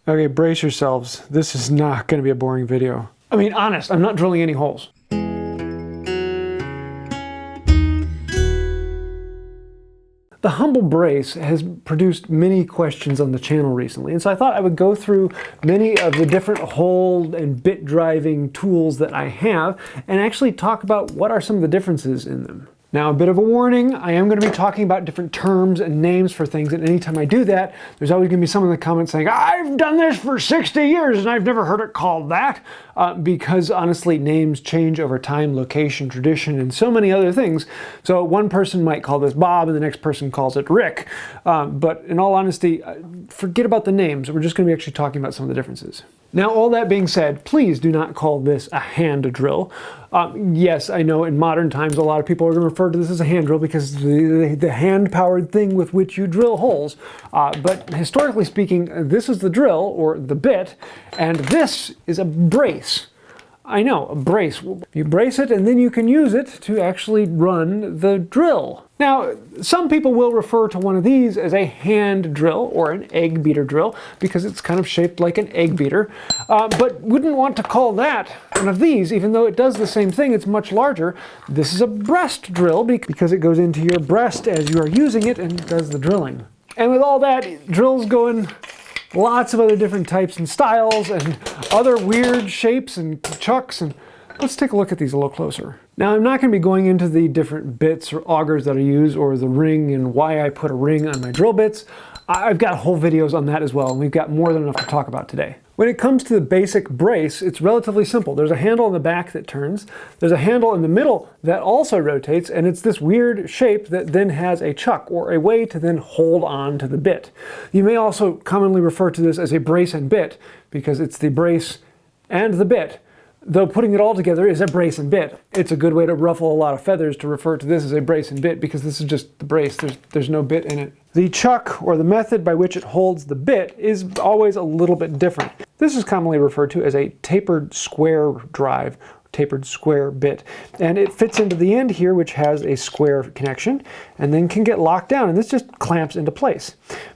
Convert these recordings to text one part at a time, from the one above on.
Okay, brace yourselves. This is not going to be a boring video. I mean, honest, I'm not drilling any holes. The humble brace has produced many questions on the channel recently, and so I thought I would go through many of the different hole and bit driving tools that I have and actually talk about what are some of the differences in them. Now, a bit of a warning, I am going to be talking about different terms and names for things, and anytime I do that, there's always going to be someone in the comments saying, I've done this for 60 years and I've never heard it called that, because honestly, names change over time, location, tradition, and so many other things. So one person might call this Bob and the next person calls it Rick, but in all honesty, forget about the names. We're just going to be actually talking about some of the differences. Now, all that being said, please do not call this a hand drill. Yes, I know in modern times a lot of people are going to refer to this as a hand drill because the hand-powered thing with which you drill holes. But historically speaking, this is the drill, or the bit, and this is a brace. I know, a brace. You brace it and then you can use it to actually run the drill. Now, some people will refer to one of these as a hand drill or an egg beater drill because it's kind of shaped like an egg beater, but wouldn't want to call that one of these, even though it does the same thing, it's much larger. This is a breast drill because it goes into your breast as you are using it and does the drilling. And with all that, drills go in lots of other different types and styles and other weird shapes and chucks, and let's take a look at these a little closer. Now, I'm not going to be going into the different bits or augers that I use or the ring and why I put a ring on my drill bits. I've got whole videos on that as well, and we've got more than enough to talk about today. When it comes to the basic brace, it's relatively simple. There's a handle in the back that turns, there's a handle in the middle that also rotates, and it's this weird shape that then has a chuck, or a way to then hold on to the bit. You may also commonly refer to this as a brace and bit, because it's the brace and the bit. Though putting it all together is a brace and bit. It's a good way to ruffle a lot of feathers to refer to this as a brace and bit because this is just the brace, there's no bit in it. The chuck, or the method by which it holds the bit, is always a little bit different. This is commonly referred to as a tapered square drive, tapered square bit. And it fits into the end here, which has a square connection, and then can get locked down, and this just clamps into place.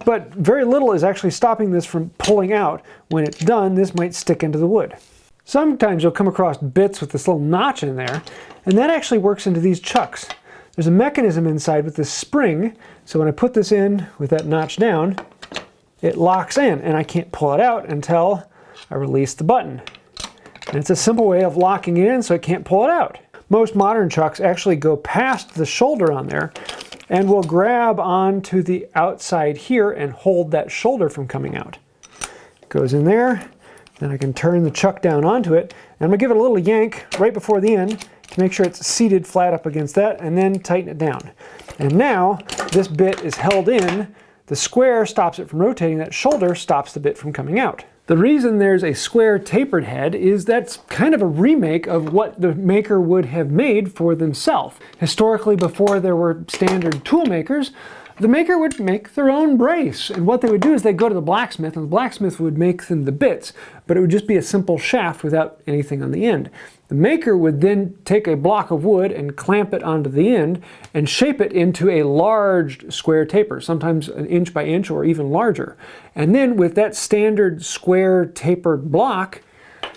But very little is actually stopping this from pulling out. When it's done, this might stick into the wood. Sometimes you'll come across bits with this little notch in there, and that actually works into these chucks. There's a mechanism inside with this spring, so when I put this in with that notch down, it locks in, and I can't pull it out until I release the button. And it's a simple way of locking it in so it can't pull it out. Most modern chucks actually go past the shoulder on there and will grab onto the outside here and hold that shoulder from coming out. It goes in there. Then I can turn the chuck down onto it, and I'm going to give it a little yank right before the end to make sure it's seated flat up against that, and then tighten it down. And now this bit is held in, the square stops it from rotating, that shoulder stops the bit from coming out. The reason there's a square tapered head is that's kind of a remake of what the maker would have made for themselves. Historically, before there were standard tool makers, the maker would make their own brace, and what they would do is they'd go to the blacksmith, and the blacksmith would make them the bits, but it would just be a simple shaft without anything on the end. The maker would then take a block of wood and clamp it onto the end and shape it into a large square taper, sometimes an inch by inch or even larger. And then with that standard square tapered block,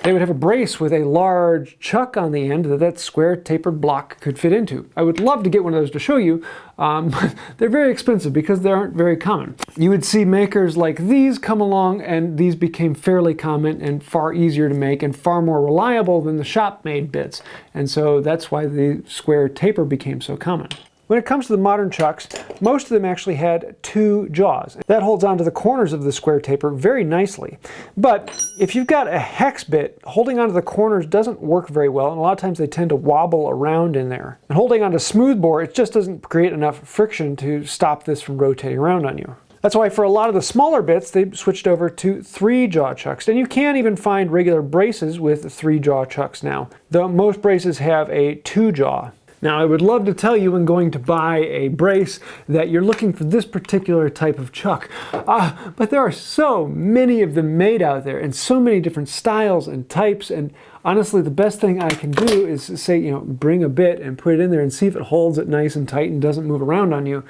they would have a brace with a large chuck on the end that square tapered block could fit into. I would love to get one of those to show you, but they're very expensive because they aren't very common. You would see makers like these come along, and these became fairly common and far easier to make and far more reliable than the shop-made bits. And so that's why the square taper became so common. When it comes to the modern chucks, most of them actually had two jaws. That holds onto the corners of the square taper very nicely. But if you've got a hex bit, holding onto the corners doesn't work very well, and a lot of times they tend to wobble around in there. And holding onto smooth bore, it just doesn't create enough friction to stop this from rotating around on you. That's why for a lot of the smaller bits, they switched over to 3-jaw chucks. And you can even find regular braces with 3-jaw chucks now, though most braces have a 2-jaw. Now, I would love to tell you when going to buy a brace that you're looking for this particular type of chuck, but there are so many of them made out there and so many different styles and types, and honestly, the best thing I can do is say, bring a bit and put it in there and see if it holds it nice and tight and doesn't move around on you.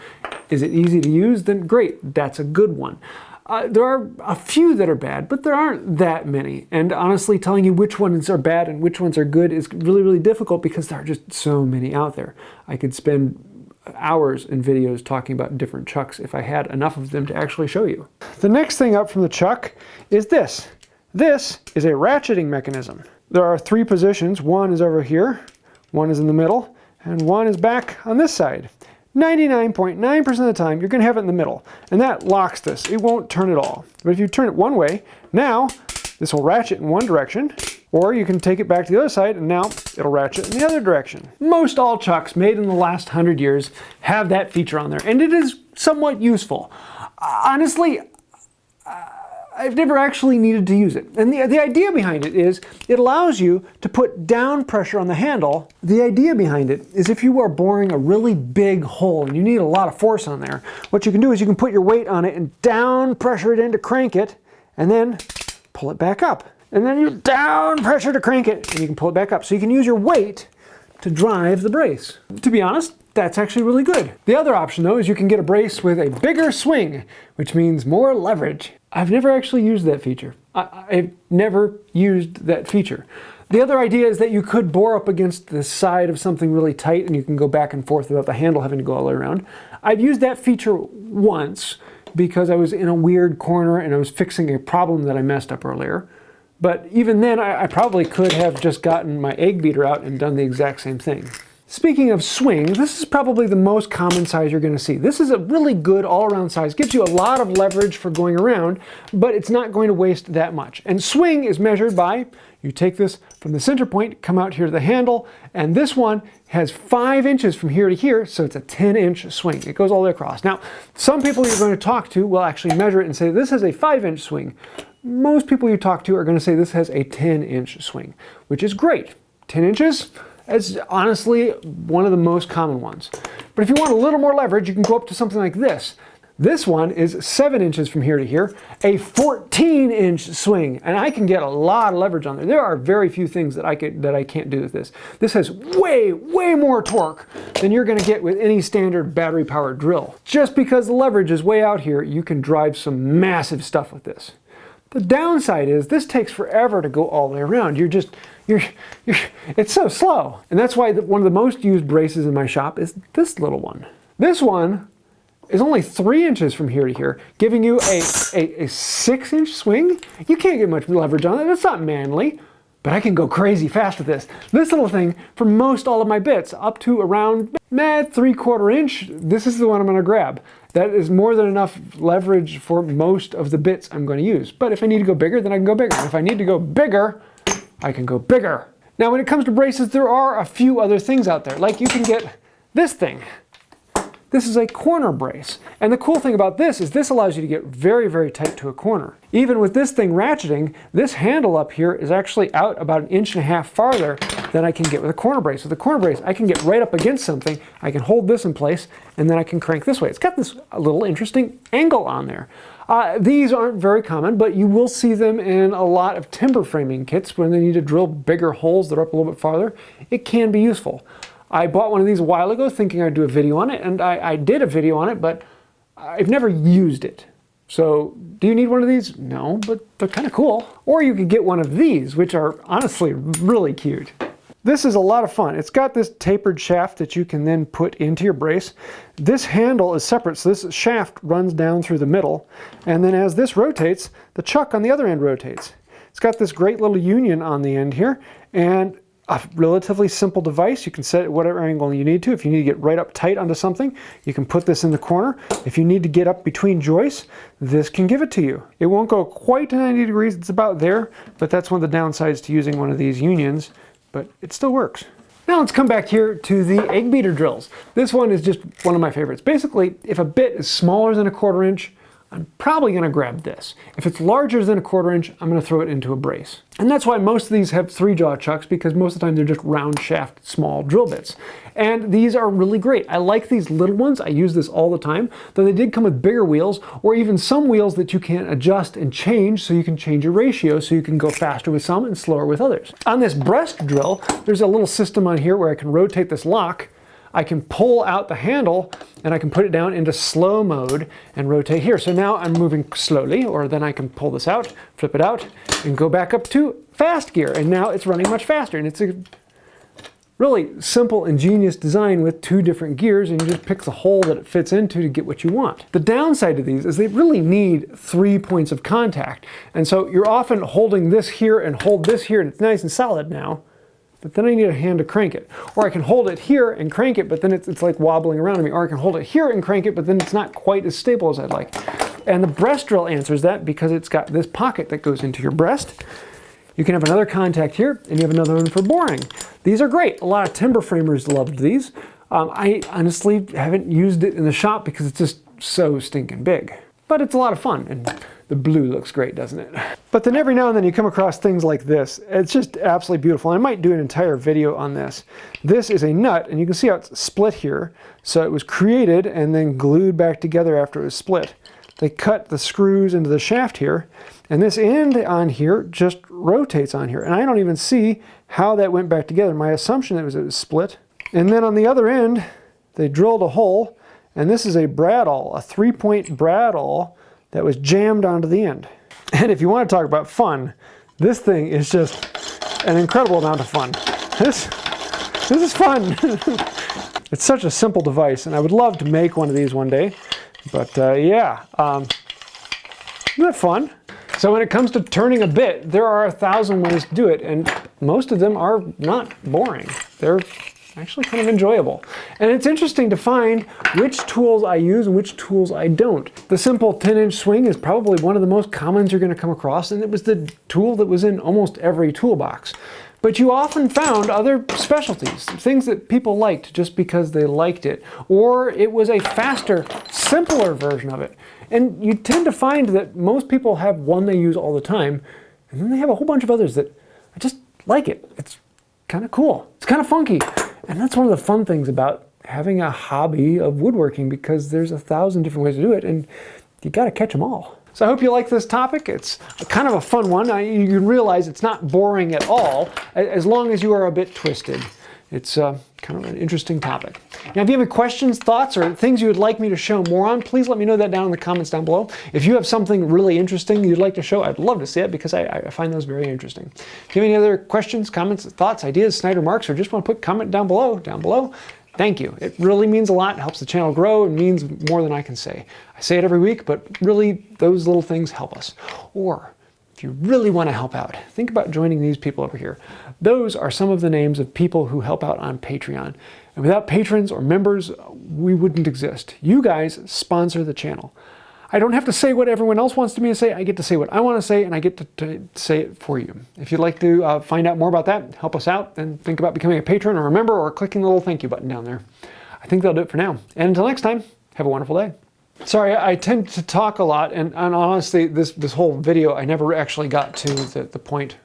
Is it easy to use? Then great, that's a good one. There are a few that are bad, but there aren't that many. And honestly, telling you which ones are bad and which ones are good is really, really difficult because there are just so many out there. I could spend hours in videos talking about different chucks if I had enough of them to actually show you. The next thing up from the chuck is this. This is a ratcheting mechanism. There are 3 positions. One is over here, one is in the middle, and one is back on this side. 99.9% of the time, you're going to have it in the middle, and that locks this. It won't turn at all. But if you turn it one way, now this will ratchet in one direction, or you can take it back to the other side, and now it'll ratchet in the other direction. Most all chucks made in the last 100 years have that feature on there, and it is somewhat useful. Honestly, I've never actually needed to use it. And the idea behind it is it allows you to put down pressure on the handle. The idea behind it is if you are boring a really big hole and you need a lot of force on there, what you can do is you can put your weight on it and down pressure it in to crank it, and then pull it back up. And then you down pressure to crank it, and you can pull it back up. So you can use your weight to drive the brace. To be honest, that's actually really good. The other option though is you can get a brace with a bigger swing, which means more leverage. I've never actually used that feature. I've never used that feature. The other idea is that you could bore up against the side of something really tight and you can go back and forth without the handle having to go all the way around. I've used that feature once because I was in a weird corner and I was fixing a problem that I messed up earlier. But even then, I probably could have just gotten my Eggbeater out and done the exact same thing. Speaking of swing, this is probably the most common size you're going to see. This is a really good all-around size. Gives you a lot of leverage for going around, but it's not going to waste that much. And swing is measured by, you take this from the center point, come out here to the handle, and this one has 5 inches from here to here, so it's a 10-inch swing. It goes all the way across. Now, some people you're going to talk to will actually measure it and say this has a 5-inch swing. Most people you talk to are going to say this has a 10-inch swing, which is great. 10 inches? It's honestly one of the most common ones. But if you want a little more leverage, you can go up to something like this. This one is 7 inches from here to here, a 14-inch swing, and I can get a lot of leverage on there. There are very few things that I can't do with this. This has way more torque than you're going to get with any standard battery-powered drill. Just because the leverage is way out here, you can drive some massive stuff with this. The downside is this takes forever to go all the way around. It's so slow. And that's why one of the most used braces in my shop is this little one. This one is only 3 inches from here to here, giving you a 6-inch swing. You can't get much leverage on it. That's not manly, but I can go crazy fast with this. This little thing, for most all of my bits, up to around 3/4 inch, this is the one I'm gonna grab. That is more than enough leverage for most of the bits I'm going to use. But if I need to go bigger, then I can go bigger. And if I need to go bigger, I can go bigger. Now, when it comes to braces, there are a few other things out there. Like you can get this thing. This is a corner brace. And the cool thing about this is this allows you to get very tight to a corner. Even with this thing ratcheting, this handle up here is actually out about 1.5 inches farther than I can get with a corner brace. With a corner brace, I can get right up against something, I can hold this in place, and then I can crank this way. It's got this little interesting angle on there. These aren't very common, but you will see them in a lot of timber framing kits when they need to drill bigger holes that are up a little bit farther. It can be useful. I bought one of these a while ago thinking I'd do a video on it, and I did a video on it, but I've never used it. So, do you need one of these? No, but they're kind of cool. Or you could get one of these, which are honestly really cute. This is a lot of fun. It's got this tapered shaft that you can then put into your brace. This handle is separate, so this shaft runs down through the middle, and then as this rotates, the chuck on the other end rotates. It's got this great little union on the end here, and a relatively simple device. You can set it at whatever angle you need to. If you need to get right up tight onto something, you can put this in the corner. If you need to get up between joists, this can give it to you. It won't go quite to 90 degrees, it's about there, but that's one of the downsides to using one of these unions, but it still works. Now let's come back here to the Eggbeater drills. This one is just one of my favorites. Basically, if a bit is smaller than 1/4 inch, I'm probably going to grab this. If it's larger than 1/4 inch, I'm going to throw it into a brace. And that's why most of these have 3-jaw chucks, because most of the time they're just round shaft, small drill bits. And these are really great. I like these little ones. I use this all the time, though they did come with bigger wheels, or even some wheels that you can adjust and change, so you can change your ratio, so you can go faster with some and slower with others. On this breast drill, there's a little system on here where I can rotate this lock. I can pull out the handle and I can put it down into slow mode and rotate here. So now I'm moving slowly, or then I can pull this out, flip it out, and go back up to fast gear. And now it's running much faster. And it's a really simple, ingenious design with 2 different gears, and you just pick the hole that it fits into to get what you want. The downside to these is they really need 3 points of contact. And so you're often holding this here and hold this here, and it's nice and solid now. But then I need a hand to crank it. Or I can hold it here and crank it, but then it's like wobbling around on me. Or I can hold it here and crank it, but then it's not quite as stable as I'd like. And the breast drill answers that because it's got this pocket that goes into your breast. You can have another contact here, and you have another one for boring. These are great. A lot of timber framers loved these. I honestly haven't used it in the shop because it's just so stinking big. But it's a lot of fun, and the blue looks great, doesn't it? But then every now and then you come across things like this. It's just absolutely beautiful. I might do an entire video on this. This is a nut, and you can see how it's split here. So it was created and then glued back together after it was split. They cut the screws into the shaft here, and this end on here just rotates on here. And I don't even see how that went back together. My assumption it was split. And then on the other end, they drilled a hole, and this is a bradawl, a 3-point bradawl that was jammed onto the end. And if you want to talk about fun, this thing is just an incredible amount of fun. This is fun. It's such a simple device, and I would love to make one of these one day. But yeah, isn't that fun? So when it comes to turning a bit, there are 1,000 ways to do it, and most of them are not boring. They're actually kind of enjoyable. And it's interesting to find which tools I use and which tools I don't. The simple 10-inch swing is probably one of the most commons you're going to come across, and it was the tool that was in almost every toolbox. But you often found other specialties, things that people liked just because they liked it, or it was a faster, simpler version of it. And you tend to find that most people have one they use all the time, and then they have a whole bunch of others that I just like it. It's kind of cool. It's kind of funky. And that's one of the fun things about having a hobby of woodworking, because there's 1,000 different ways to do it, and you got to catch them all. So I hope you like this topic. It's kind of a fun one. You can realize it's not boring at all, as long as you are a bit twisted. It's kind of an interesting topic. Now, if you have any questions, thoughts, or things you would like me to show more on, please let me know that down in the comments down below. If you have something really interesting you'd like to show, I'd love to see it, because I find those very interesting. If you have any other questions, comments, thoughts, ideas, snide remarks, or just want to put comment down below, thank you. It really means a lot. It helps the channel grow. It means more than I can say. I say it every week, but really those little things help us. Or if you really want to help out, think about joining these people over here. Those are some of the names of people who help out on Patreon. And without patrons or members, we wouldn't exist. You guys sponsor the channel. I don't have to say what everyone else wants me to say. I get to say what I want to say, and I get to say it for you. If you'd like to find out more about that, help us out, then think about becoming a patron or a member, or clicking the little thank you button down there. I think that'll do it for now. And until next time, have a wonderful day. Sorry, I tend to talk a lot, and honestly, this whole video, I never actually got to the point